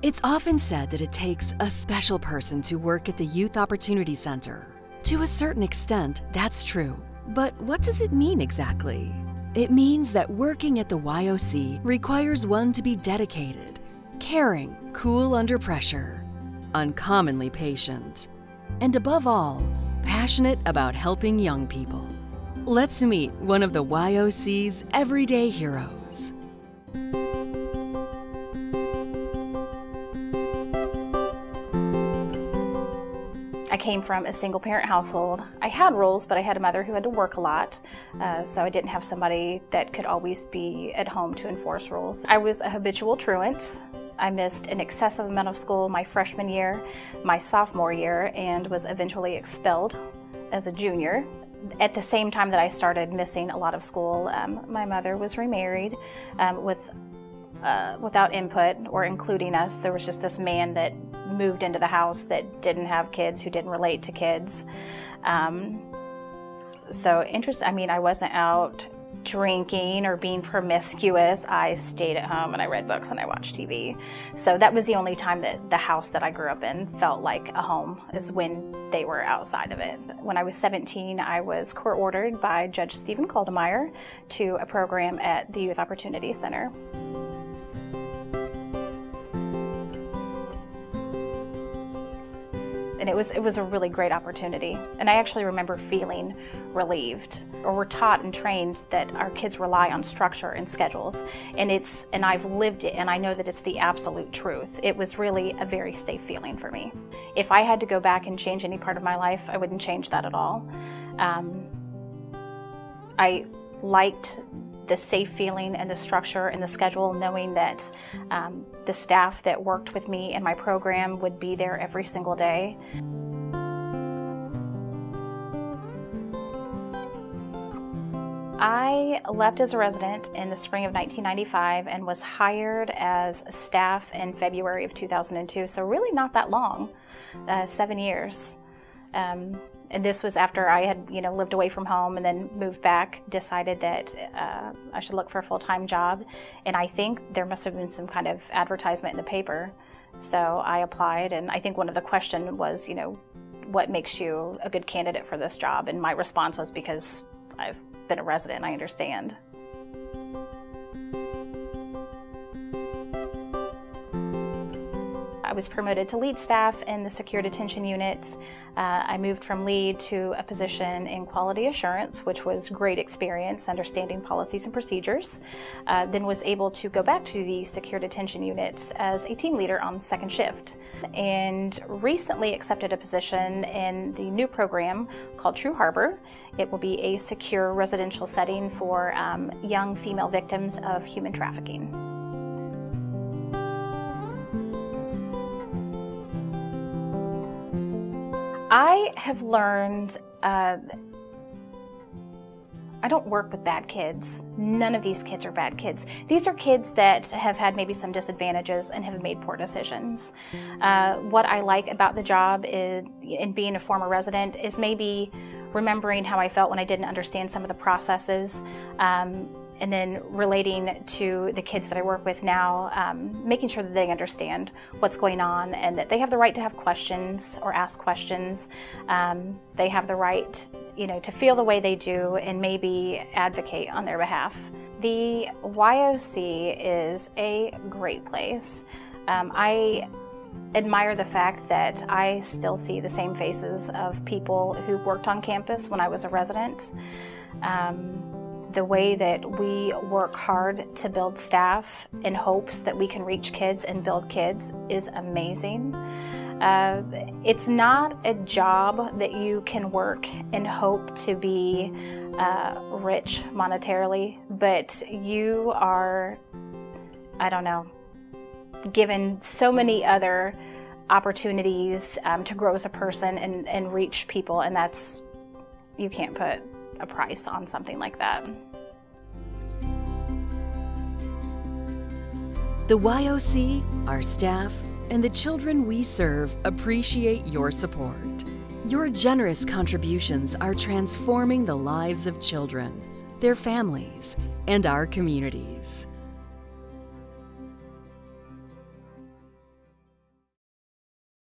It's often said that it takes a special person to work at the Youth Opportunity Center. To a certain extent, that's true. But what does it mean exactly? It means that working at the YOC requires one to be dedicated, caring, cool under pressure, uncommonly patient, and above all, passionate about helping young people. Let's meet one of the YOC's everyday heroes. I came from a single-parent household. I had rules, but I had a mother who had to work a lot, so I didn't have somebody that could always be at home to enforce rules. I was a habitual truant. I missed an excessive amount of school my freshman year, my sophomore year, and was eventually expelled as a junior. At the same time that I started missing a lot of school, my mother was remarried without input or including us. There was just this man that moved into the house that didn't have kids, who didn't relate to kids. I wasn't out drinking or being promiscuous. I stayed at home and I read books and I watched TV. So that was the only time that the house that I grew up in felt like a home, is when they were outside of it. When I was 17, I was court-ordered by Judge Stephen Caldemeyer to a program at the Youth Opportunity Center. And it was a really great opportunity. And I actually remember feeling relieved. Or we're taught and trained that our kids rely on structure and schedules. And I've lived it, and I know that it's the absolute truth. It was really a very safe feeling for me. If I had to go back and change any part of my life, I wouldn't change that at all. I liked the safe feeling and the structure and the schedule, knowing that the staff that worked with me in my program would be there every single day. I left as a resident in the spring of 1995 and was hired as staff in February of 2002, so really not that long, 7 years. And this was after I had, lived away from home and then moved back, decided that I should look for a full-time job. And I think there must have been some kind of advertisement in the paper. So I applied, and I think one of the questions was, what makes you a good candidate for this job? And my response was, because I've been a resident and I understand. I was promoted to lead staff in the secure detention unit. I moved from lead to a position in quality assurance, which was great experience, understanding policies and procedures. Then was able to go back to the secure detention unit as a team leader on second shift. And recently accepted a position in the new program called True Harbor. It will be a secure residential setting for young female victims of human trafficking. I have learned I don't work with bad kids. None of these kids are bad kids. These are kids that have had maybe some disadvantages and have made poor decisions. What I like about the job in being a former resident is maybe remembering how I felt when I didn't understand some of the processes, and then relating to the kids that I work with now, making sure that they understand what's going on and that they have the right to have questions or ask questions. They have the right, to feel the way they do and maybe advocate on their behalf. The YOC is a great place. I admire the fact that I still see the same faces of people who worked on campus when I was a resident. The way that we work hard to build staff in hopes that we can reach kids and build kids is amazing. It's not a job that you can work and hope to be rich monetarily, but you are, given so many other opportunities to grow as a person and reach people, and you can't put a price on something like that. The YOC, our staff, and the children we serve appreciate your support. Your generous contributions are transforming the lives of children, their families, and our communities.